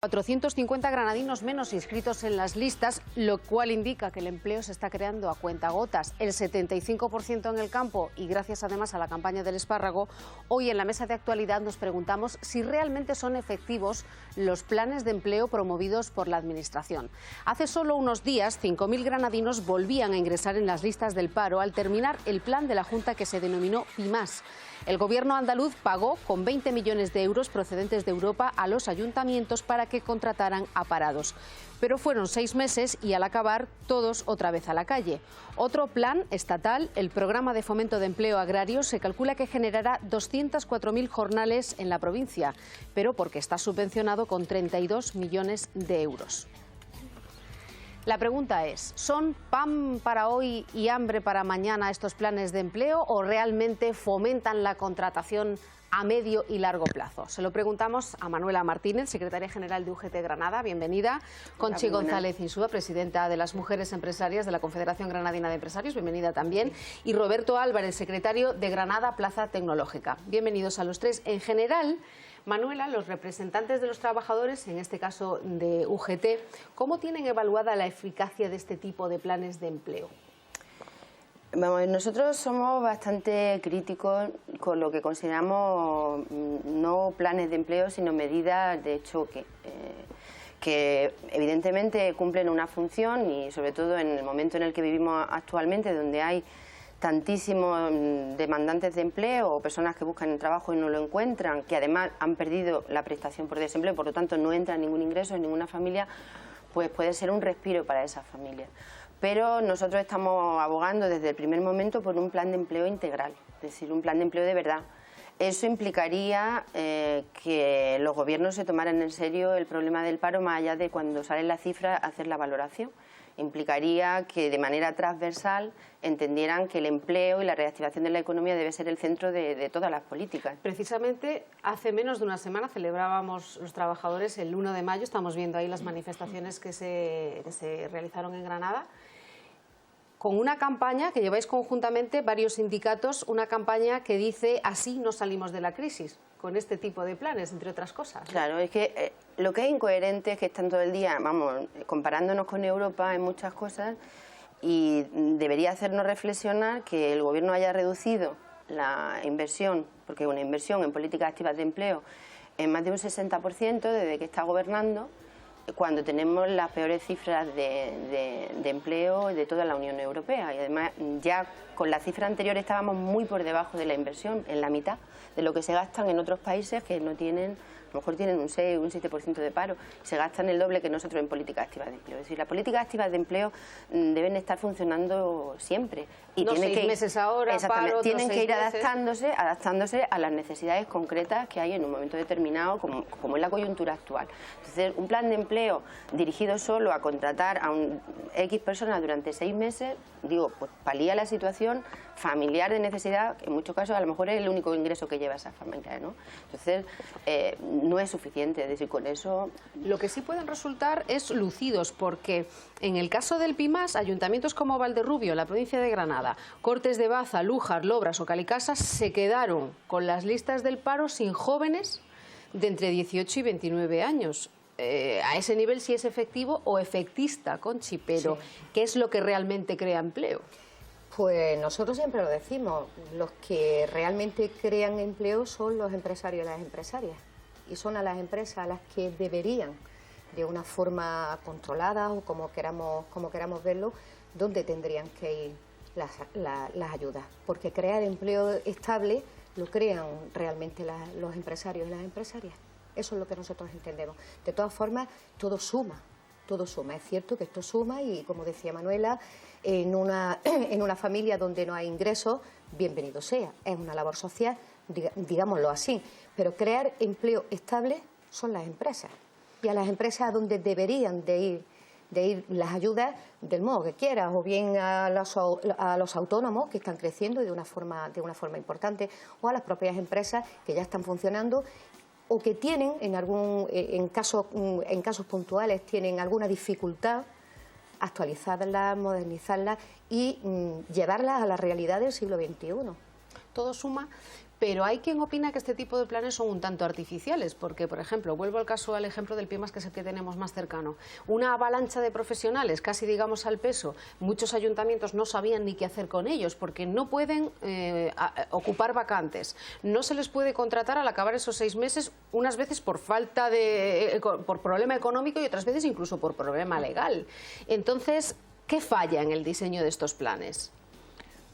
450 granadinos menos inscritos en las listas, lo cual indica que el empleo se está creando a cuentagotas. El 75% en el campo y gracias además a la campaña del espárrago. Hoy en la mesa de actualidad nos preguntamos si realmente son efectivos los planes de empleo promovidos por la Administración. Hace solo unos días, 5.000 granadinos volvían a ingresar en las listas del paro al terminar el plan de la Junta que se denominó PIMAS. El gobierno andaluz pagó con 20 millones de euros procedentes de Europa a los ayuntamientos para que contrataran a parados. Pero fueron 6 meses y al acabar todos otra vez a la calle. Otro plan estatal, el Programa de Fomento de Empleo Agrario, se calcula que generará 204.000 jornales en la provincia, pero porque está subvencionado con 32 millones de euros. La pregunta es, ¿son pan para hoy y hambre para mañana estos planes de empleo o realmente fomentan la contratación a medio y largo plazo? Se lo preguntamos a Manuela Martínez, secretaria general de UGT Granada, bienvenida. Conchi González Insúa, presidenta de las Mujeres Empresarias de la Confederación Granadina de Empresarios, bienvenida también. Y Roberto Álvarez, secretario de Granada Plaza Tecnológica. Bienvenidos a los tres. En general, Manuela, los representantes de los trabajadores, en este caso de UGT, ¿cómo tienen evaluada la eficacia de este tipo de planes de empleo? Vamos, nosotros somos bastante críticos con lo que consideramos no planes de empleo, sino medidas de choque, que evidentemente cumplen una función y sobre todo en el momento en el que vivimos actualmente, donde hay tantísimos demandantes de empleo o personas que buscan el trabajo y no lo encuentran, que además han perdido la prestación por desempleo, por lo tanto no entra ningún ingreso en ninguna familia, pues puede ser un respiro para esas familias. Pero nosotros estamos abogando desde el primer momento por un plan de empleo integral, es decir, un plan de empleo de verdad. Eso implicaría que los gobiernos se tomaran en serio el problema del paro, más allá de cuando sale la cifra hacer la valoración. Implicaría que de manera transversal entendieran que el empleo y la reactivación de la economía debe ser el centro de todas las políticas. Precisamente hace menos de una semana celebrábamos los trabajadores el 1 de mayo, estamos viendo ahí las manifestaciones que se realizaron en Granada, con una campaña que lleváis conjuntamente varios sindicatos, una campaña que dice así no salimos de la crisis, con este tipo de planes, entre otras cosas. Claro, es que lo que es incoherente es que están todo el día, vamos, comparándonos con Europa en muchas cosas y debería hacernos reflexionar que el gobierno haya reducido la inversión, porque una inversión en políticas activas de empleo en más de un 60% desde que está gobernando, cuando tenemos las peores cifras de empleo de toda la Unión Europea. Y además ya con la cifra anterior estábamos muy por debajo de la inversión, en la mitad de lo que se gastan en otros países que no tienen, a lo mejor tienen un 6 o un 7% de paro, se gastan el doble que nosotros en políticas activas de empleo. Es decir, las políticas activas de empleo deben estar funcionando siempre. Y no tienen 6 meses ahora, paro, tienen que ir meses. adaptándose a las necesidades concretas que hay en un momento determinado, como es la coyuntura actual. Entonces, un plan de empleo dirigido solo a contratar a un X personas durante 6 meses, digo, pues palía la situación familiar de necesidad, que en muchos casos a lo mejor es el único ingreso que lleva esa familia, ¿no? Entonces, no es suficiente, es decir, con eso... Lo que sí pueden resultar es lucidos, porque en el caso del PIMAS, ayuntamientos como Valderrubio, la provincia de Granada, Cortes de Baza, Lújar, Lobras o Calicasas se quedaron con las listas del paro sin jóvenes de entre 18 y 29 años. A ese nivel sí es efectivo o efectista, Conchi, pero sí. ¿Qué es lo que realmente crea empleo? Pues nosotros siempre lo decimos, los que realmente crean empleo son los empresarios y las empresarias, y son a las empresas a las que deberían, de una forma controlada o como queramos verlo, donde tendrían que ir las ayudas, porque crear empleo estable lo crean realmente los empresarios y las empresarias. Eso es lo que nosotros entendemos. De todas formas, todo suma. Todo suma. Es cierto que esto suma y, como decía Manuela, en una familia donde no hay ingresos, bienvenido sea. Es una labor social, digámoslo así. Pero crear empleo estable son las empresas. Y a las empresas a donde deberían de ir las ayudas del modo que quieras, o bien a los autónomos que están creciendo de una forma importante, o a las propias empresas que ya están funcionando o que tienen, en casos puntuales, tienen alguna dificultad, actualizarlas, modernizarlas y llevarlas a la realidad del siglo XXI. Todo suma, Pero hay quien opina que este tipo de planes son un tanto artificiales, porque, por ejemplo, vuelvo al ejemplo del PIMAS, que es el que tenemos más cercano. Una avalancha de profesionales, casi digamos al peso, muchos ayuntamientos no sabían ni qué hacer con ellos, porque no pueden ocupar vacantes, no se les puede contratar al acabar esos 6 meses, unas veces por por problema económico y otras veces incluso por problema legal. Entonces, ¿qué falla en el diseño de estos planes?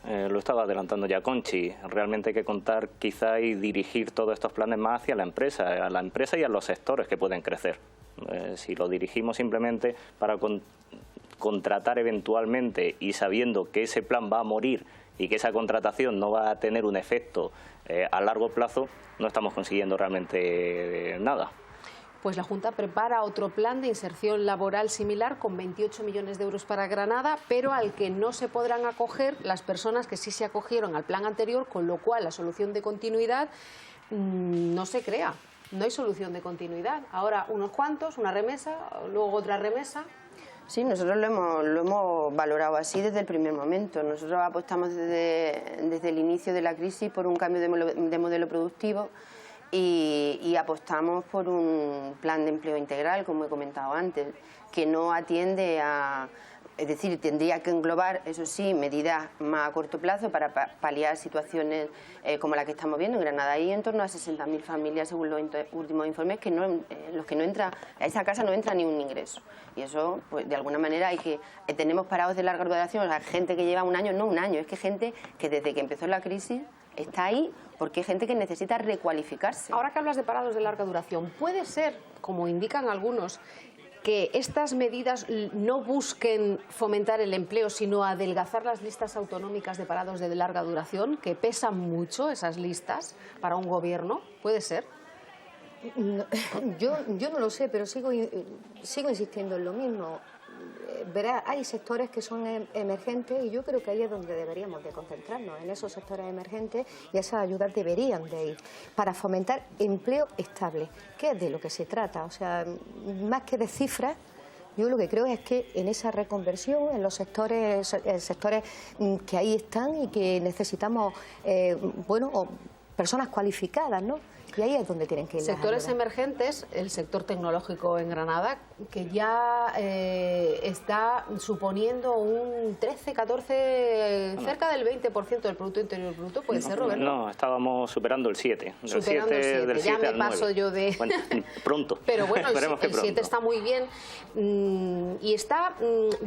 Lo estaba adelantando ya Conchi. Realmente hay que contar quizá y dirigir todos estos planes más hacia la empresa y a los sectores que pueden crecer. Si lo dirigimos simplemente para contratar eventualmente y sabiendo que ese plan va a morir y que esa contratación no va a tener un efecto a largo plazo, no estamos consiguiendo realmente nada. Pues la Junta prepara otro plan de inserción laboral similar con 28 millones de euros para Granada, pero al que no se podrán acoger las personas que sí se acogieron al plan anterior, con lo cual la solución de continuidad no se crea. No hay solución de continuidad. Ahora unos cuantos, una remesa, luego otra remesa. Sí, nosotros lo hemos valorado así desde el primer momento. Nosotros apostamos desde el inicio de la crisis por un cambio de modelo productivo y apostamos por un plan de empleo integral, como he comentado antes, que no atiende a... Es decir, tendría que englobar, eso sí, medidas más a corto plazo para paliar situaciones como la que estamos viendo. En Granada hay en torno a 60.000 familias, según los últimos informes, que los que no entra, a esa casa no entra ni un ingreso. Y eso, pues de alguna manera, tenemos parados de larga duración, o sea, gente que lleva un año, no un año, es que gente que desde que empezó la crisis está ahí porque hay gente que necesita recualificarse. Ahora que hablas de parados de larga duración, puede ser, como indican algunos, que estas medidas no busquen fomentar el empleo, sino adelgazar las listas autonómicas de parados de larga duración, que pesan mucho esas listas para un gobierno. ¿Puede ser? Yo no lo sé, pero sigo insistiendo en lo mismo. Verá, hay sectores que son emergentes y yo creo que ahí es donde deberíamos de concentrarnos, en esos sectores emergentes, y esas ayudas deberían de ir para fomentar empleo estable, que es de lo que se trata. O sea, más que de cifras, yo lo que creo es que en esa reconversión, en los sectores que ahí están y que necesitamos, personas cualificadas, ¿no? Y ahí es donde tienen que ir. Sectores emergentes, el sector tecnológico en Granada, que ya está suponiendo un 13, 14, cerca del 20%, del Producto Interior Bruto, ¿puede ser, Roberto? No, estábamos superando el 7. Superando el 7, ya me paso yo de... Bueno, pronto. Pero bueno, el 7 está muy bien y está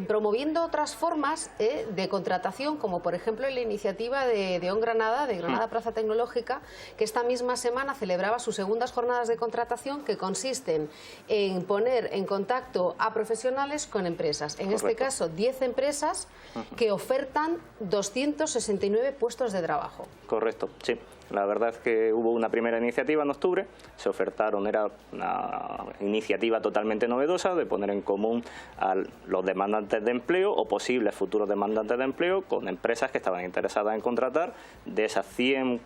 promoviendo otras formas de contratación, como por ejemplo la iniciativa de ON Granada, de Granada Plaza Tecnológica, que esta misma semana celebraba sus segundas jornadas de contratación, que consisten en poner en contacto a profesionales con empresas. En este caso, 10 empresas que ofertan 269 puestos de trabajo. Correcto, sí. La verdad es que hubo una primera iniciativa en octubre, se ofertaron, era una iniciativa totalmente novedosa de poner en común a los demandantes de empleo o posibles futuros demandantes de empleo con empresas que estaban interesadas en contratar. De esas 100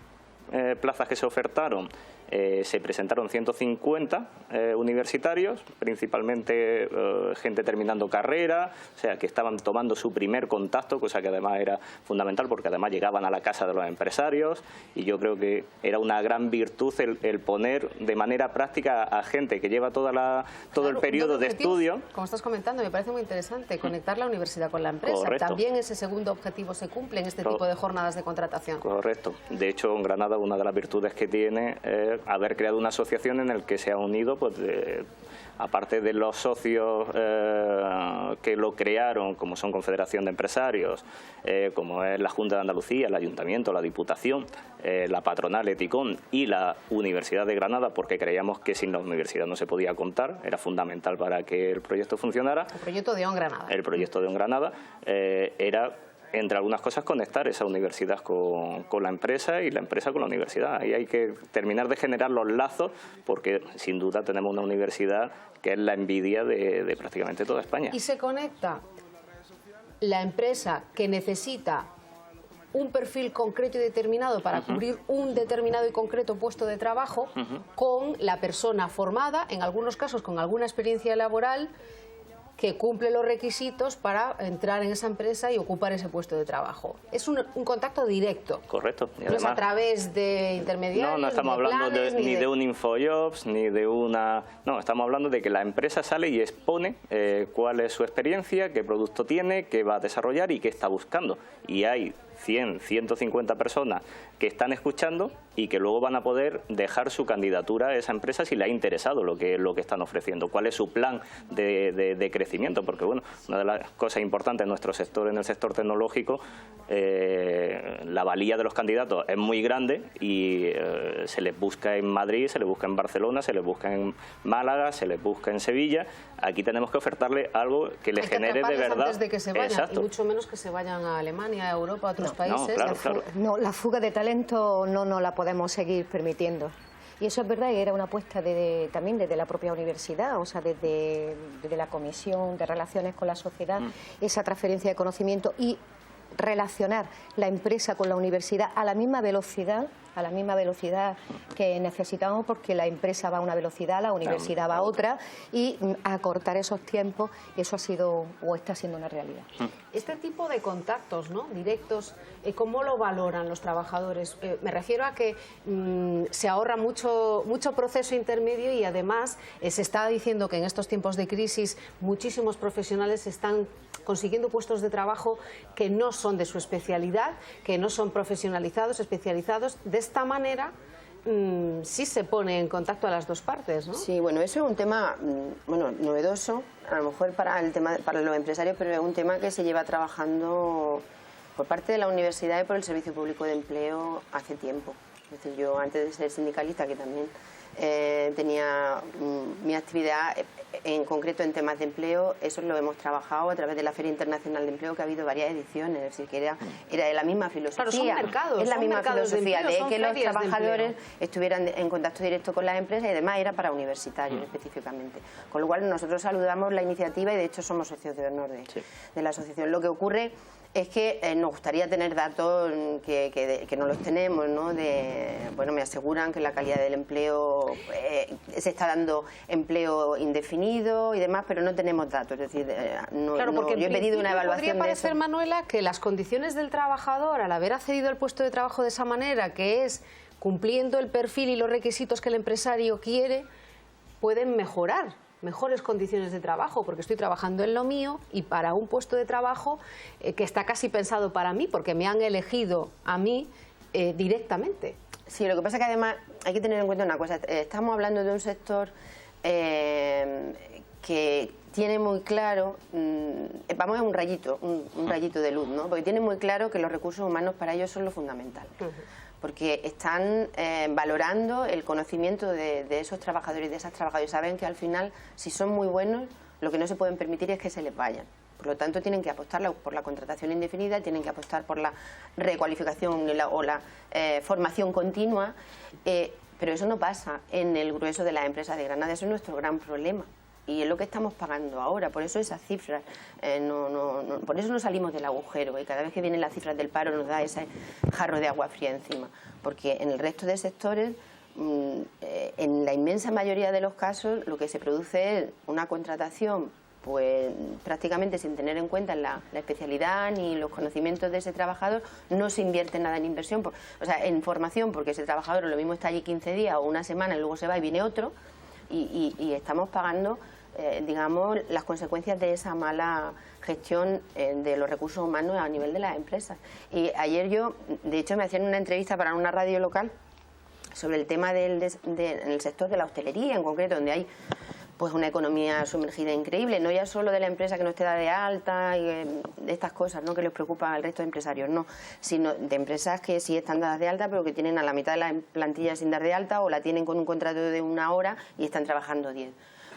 plazas que se ofertaron, se presentaron 150 universitarios, principalmente gente terminando carrera, o sea, que estaban tomando su primer contacto, cosa que además era fundamental porque además llegaban a la casa de los empresarios, y yo creo que era una gran virtud el poner de manera práctica a gente que lleva todo el periodo de estudio. Como estás comentando, me parece muy interesante conectar la universidad con la empresa. Correcto. También ese segundo objetivo se cumple en este tipo de jornadas de contratación. Correcto. De hecho, en Granada una de las virtudes que tiene es haber creado una asociación en la que se ha unido, pues, aparte de los socios que lo crearon, como son Confederación de Empresarios, como es la Junta de Andalucía, el Ayuntamiento, la Diputación, la patronal Eticón y la Universidad de Granada, porque creíamos que sin la universidad no se podía contar, era fundamental para que el proyecto funcionara. El proyecto de ON Granada. El proyecto de ON Granada era, entre algunas cosas, conectar esa universidad con la empresa y la empresa con la universidad. Ahí hay que terminar de generar los lazos, porque sin duda tenemos una universidad que es la envidia de prácticamente toda España. Y se conecta la empresa que necesita un perfil concreto y determinado para cubrir un determinado y concreto puesto de trabajo con la persona formada, en algunos casos con alguna experiencia laboral, que cumple los requisitos para entrar en esa empresa y ocupar ese puesto de trabajo. Es un contacto directo. Correcto. Y No además, es a través de intermediarios. no estamos hablando planes, ni de un InfoJobs, ni de una... No, estamos hablando de que la empresa sale y expone cuál es su experiencia, qué producto tiene, qué va a desarrollar y qué está buscando. Y hay 100, 150 personas que están escuchando y que luego van a poder dejar su candidatura a esa empresa si le ha interesado lo que están ofreciendo, cuál es su plan de crecimiento, porque bueno, una de las cosas importantes en nuestro sector, en el sector tecnológico, la valía de los candidatos es muy grande y se les busca en Madrid, se les busca en Barcelona, se les busca en Málaga, se les busca en Sevilla. Aquí tenemos que ofertarle algo que le genere de verdad. Antes de que se vayan, exacto. Y mucho menos que se vayan a Alemania, a Europa, a otros países. No, claro, claro. No, la fuga de talento no la podemos seguir permitiendo. Y eso es verdad, y era una apuesta también desde la propia universidad, o sea, desde la Comisión de Relaciones con la Sociedad, esa transferencia de conocimiento y relacionar la empresa con la universidad a la misma velocidad que necesitamos, porque la empresa va a una velocidad, la universidad va a otra, y acortar esos tiempos, eso ha sido o está siendo una realidad. Este tipo de contactos, ¿no?, directos, ¿cómo lo valoran los trabajadores? Me refiero a que se ahorra mucho proceso intermedio y además se está diciendo que en estos tiempos de crisis muchísimos profesionales están consiguiendo puestos de trabajo que no son de su especialidad, que no son profesionalizados, especializados. De esta manera sí se pone en contacto a las dos partes, ¿no? Sí, bueno, eso es un tema novedoso, a lo mejor para los empresarios, pero es un tema que se lleva trabajando por parte de la universidad y por el Servicio Público de Empleo hace tiempo. Es decir, yo antes de ser sindicalista, que también tenía mi actividad en concreto en temas de empleo, eso lo hemos trabajado a través de la Feria Internacional de Empleo, que ha habido varias ediciones, es decir, que era de la misma filosofía. Claro, son mercados, es la misma filosofía de que los trabajadores estuvieran en contacto directo con las empresas, y además era para universitarios específicamente. Con lo cual nosotros saludamos la iniciativa y de hecho somos socios de honor de la asociación. Lo que ocurre es que nos gustaría tener datos que no los tenemos, ¿no? Bueno, me aseguran que la calidad del empleo se está dando empleo indefinido y demás, pero no tenemos datos. Es decir, claro, porque yo he pedido una evaluación podría de eso. parecer, Manuela, que las condiciones del trabajador, al haber accedido al puesto de trabajo de esa manera, que es cumpliendo el perfil y los requisitos que el empresario quiere, pueden mejorar. Mejores condiciones de trabajo, porque estoy trabajando en lo mío y para un puesto de trabajo que está casi pensado para mí, porque me han elegido a mí directamente. Sí, lo que pasa es que además hay que tener en cuenta una cosa. Estamos hablando de un sector que tiene muy claro, vamos a un rayito de luz, ¿no? Porque tiene muy claro que los recursos humanos para ellos son lo fundamental. Porque están valorando el conocimiento de esos trabajadores y de esas trabajadoras. Saben que al final, si son muy buenos, lo que no se pueden permitir es que se les vayan. Por lo tanto, tienen que apostar por la contratación indefinida, tienen que apostar por la recualificación o la formación continua, pero eso no pasa en el grueso de las empresas de Granada. Eso es nuestro gran problema. Y es lo que estamos pagando ahora, por eso esas cifras, por eso no salimos del agujero, y cada vez que vienen las cifras del paro nos da ese jarro de agua fría encima, porque en el resto de sectores, en la inmensa mayoría de los casos, lo que se produce es una contratación pues prácticamente sin tener en cuenta la especialidad ni los conocimientos de ese trabajador. No se invierte nada en inversión, o sea, en formación, porque ese trabajador lo mismo está allí 15 días o una semana y luego se va y viene otro, y estamos pagando digamos, las consecuencias de esa mala gestión de los recursos humanos a nivel de las empresas. Y ayer yo, de hecho, me hacían una entrevista para una radio local sobre el tema en el sector de la hostelería en concreto, donde hay pues una economía sumergida increíble, no ya solo de la empresa que no esté dada de alta y de estas cosas, ¿no?, que les preocupa al resto de empresarios, no, sino de empresas que sí están dadas de alta pero que tienen a la mitad de la plantilla sin dar de alta, o la tienen con un contrato de 1 hora y están trabajando 10.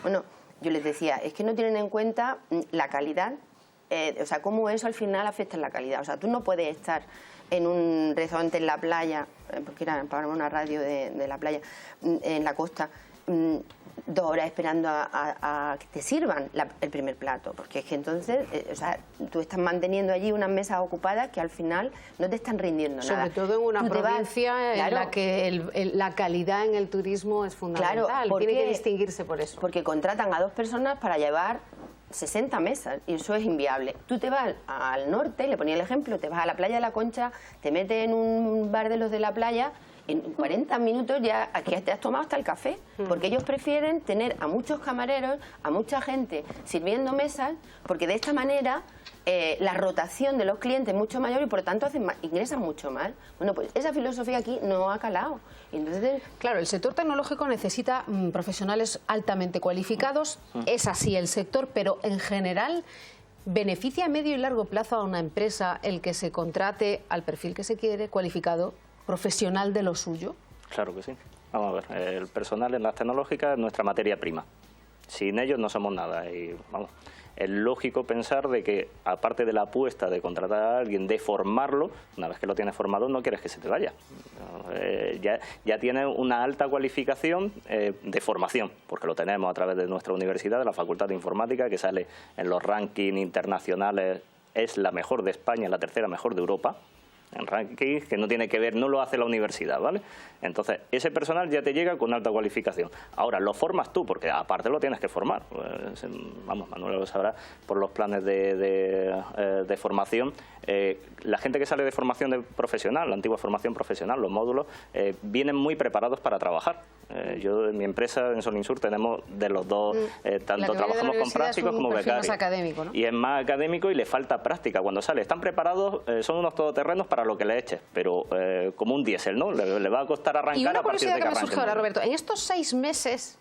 Bueno, yo les decía, es que no tienen en cuenta la calidad, o sea, cómo eso al final afecta en la calidad. O sea, tú no puedes estar en un restaurante en la playa, porque era para una radio de la playa, en la costa, 2 horas esperando a que te sirvan el primer plato, porque es que entonces, o sea, tú estás manteniendo allí unas mesas ocupadas que al final no te están rindiendo nada. Sobre todo en una provincia en la que la calidad en el turismo es fundamental. Claro, tiene que distinguirse por eso. Porque contratan a 2 personas para llevar 60 mesas y eso es inviable. Tú te vas al norte, le ponía el ejemplo, te vas a la playa de la Concha, te metes en un bar de los de la playa, en 40 minutos ya aquí te has tomado hasta el café, porque ellos prefieren tener a muchos camareros, a mucha gente sirviendo mesas, porque de esta manera la rotación de los clientes es mucho mayor y por lo tanto ingresan mucho más. Bueno, pues esa filosofía aquí no ha calado. Entonces, claro, el sector tecnológico necesita profesionales altamente cualificados, es así el sector, pero en general, ¿beneficia a medio y largo plazo a una empresa el que se contrate al perfil que se quiere, cualificado, profesional de lo suyo? Claro que sí. Vamos a ver, el personal en las tecnológicas es nuestra materia prima. Sin ellos no somos nada y vamos. Es lógico pensar de que, aparte de la apuesta de contratar a alguien, de formarlo, una vez que lo tienes formado, no quieres que se te vaya. Ya tiene una alta cualificación de formación, porque lo tenemos a través de nuestra universidad, de la Facultad de Informática, que sale en los rankings internacionales, es la mejor de España, la tercera mejor de Europa. En rankings que no tiene que ver, no lo hace la universidad, ¿vale? Entonces, ese personal ya te llega con alta cualificación. Ahora, lo formas tú, porque aparte lo tienes que formar. Vamos, Manuel lo sabrá por los planes de formación. La gente que sale de formación profesional, la antigua formación profesional, los módulos, vienen muy preparados para trabajar. Yo en mi empresa, en Solinsur, tenemos de los dos, tanto trabajamos con prácticos como becarios. Más académico, ¿no? Y es más académico y le falta práctica. Cuando sale, están preparados, son unos todoterrenos para lo que le eches, pero como un diésel, ¿no? Le va a costar arrancar a partir de que arranque. Y una curiosidad que me surge ahora, Roberto, en estos 6 meses,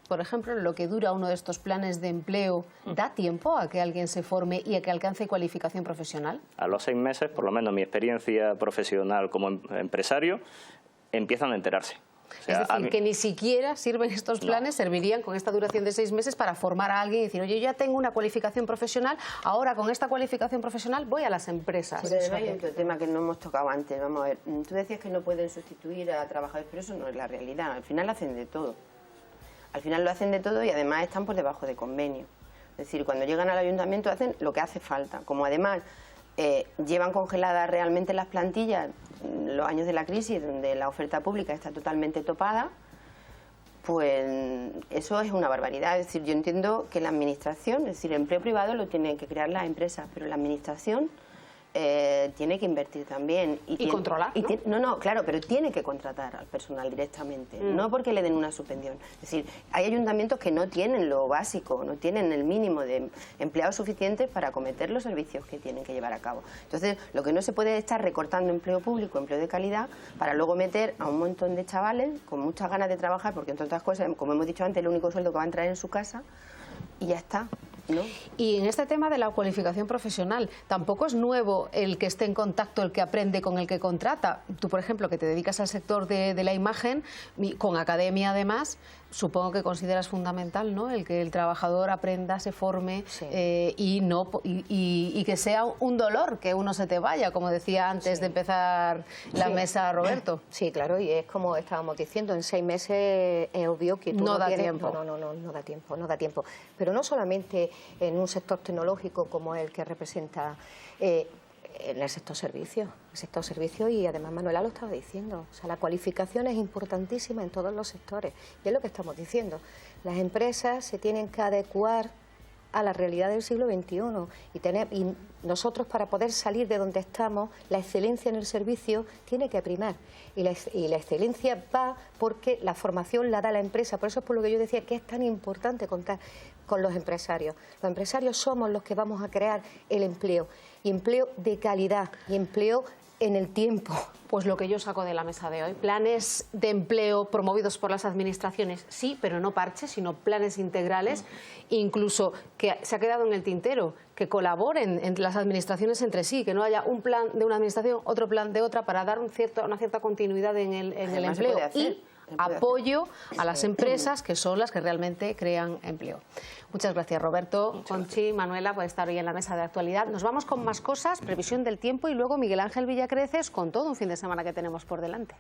por ejemplo, lo que dura uno de estos planes de empleo, ¿da tiempo a que alguien se forme y a que alcance cualificación profesional? A los 6 meses, por lo menos mi experiencia profesional como empresario, empiezan a enterarse. O sea, es decir, que ni siquiera sirven estos planes, servirían con esta duración de 6 meses para formar a alguien y decir, oye, yo ya tengo una cualificación profesional, ahora con esta cualificación profesional voy a las empresas. Pero hay otro tema que no hemos tocado antes. Vamos a ver, tú decías que no pueden sustituir a trabajadores, pero eso no es la realidad. Al final hacen de todo. Al final lo hacen de todo y además están por debajo de convenio. Es decir, cuando llegan al ayuntamiento hacen lo que hace falta. Como además llevan congeladas realmente las plantillas los años de la crisis, donde la oferta pública está totalmente topada, pues eso es una barbaridad. Es decir, yo entiendo que la administración, es decir, el empleo privado lo tienen que crear las empresas, pero la administración tiene que invertir también. Y controlar, ¿no? No, claro, pero tiene que contratar al personal directamente, no porque le den una subvención. Es decir, hay ayuntamientos que no tienen lo básico, no tienen el mínimo de empleados suficientes para acometer los servicios que tienen que llevar a cabo. Entonces, lo que no se puede es estar recortando empleo público, empleo de calidad, para luego meter a un montón de chavales con muchas ganas de trabajar, porque entre otras cosas, como hemos dicho antes, el único sueldo que van a traer en su casa, y ya está. ¿No? Y en este tema de la cualificación profesional, tampoco es nuevo el que esté en contacto el que aprende con el que contrata. Tú, por ejemplo, que te dedicas al sector de la imagen, con academia además, supongo que consideras fundamental, ¿no?, el que el trabajador aprenda, se forme, sí. y que sea un dolor que uno se te vaya, como decía antes de empezar la mesa Roberto. Sí, claro, y es como estábamos diciendo, en 6 meses es obvio que tú no da tiempo. No da tiempo. Pero no solamente en un sector tecnológico como el que representa en el sector servicio, y además Manuela lo estaba diciendo, o sea, la cualificación es importantísima en todos los sectores, y es lo que estamos diciendo. Las empresas se tienen que adecuar a la realidad del siglo XXI y nosotros, para poder salir de donde estamos, la excelencia en el servicio tiene que primar, y la excelencia va porque la formación la da la empresa. Por eso es por lo que yo decía que es tan importante contar con los empresarios. Los empresarios somos los que vamos a crear el empleo, y empleo de calidad, y empleo en el tiempo. Pues lo que yo saco de la mesa de hoy, planes de empleo promovidos por las administraciones, sí, pero no parches, sino planes integrales, incluso que se ha quedado en el tintero, que colaboren entre las administraciones entre sí, que no haya un plan de una administración, otro plan de otra, para dar una cierta continuidad en el empleo y apoyo a las empresas, que son las que realmente crean empleo. Muchas gracias, Roberto, Conchi, Manuela, por estar hoy en la mesa de actualidad. Nos vamos con más cosas, previsión del tiempo, y luego Miguel Ángel Villacreces con todo un fin de semana que tenemos por delante.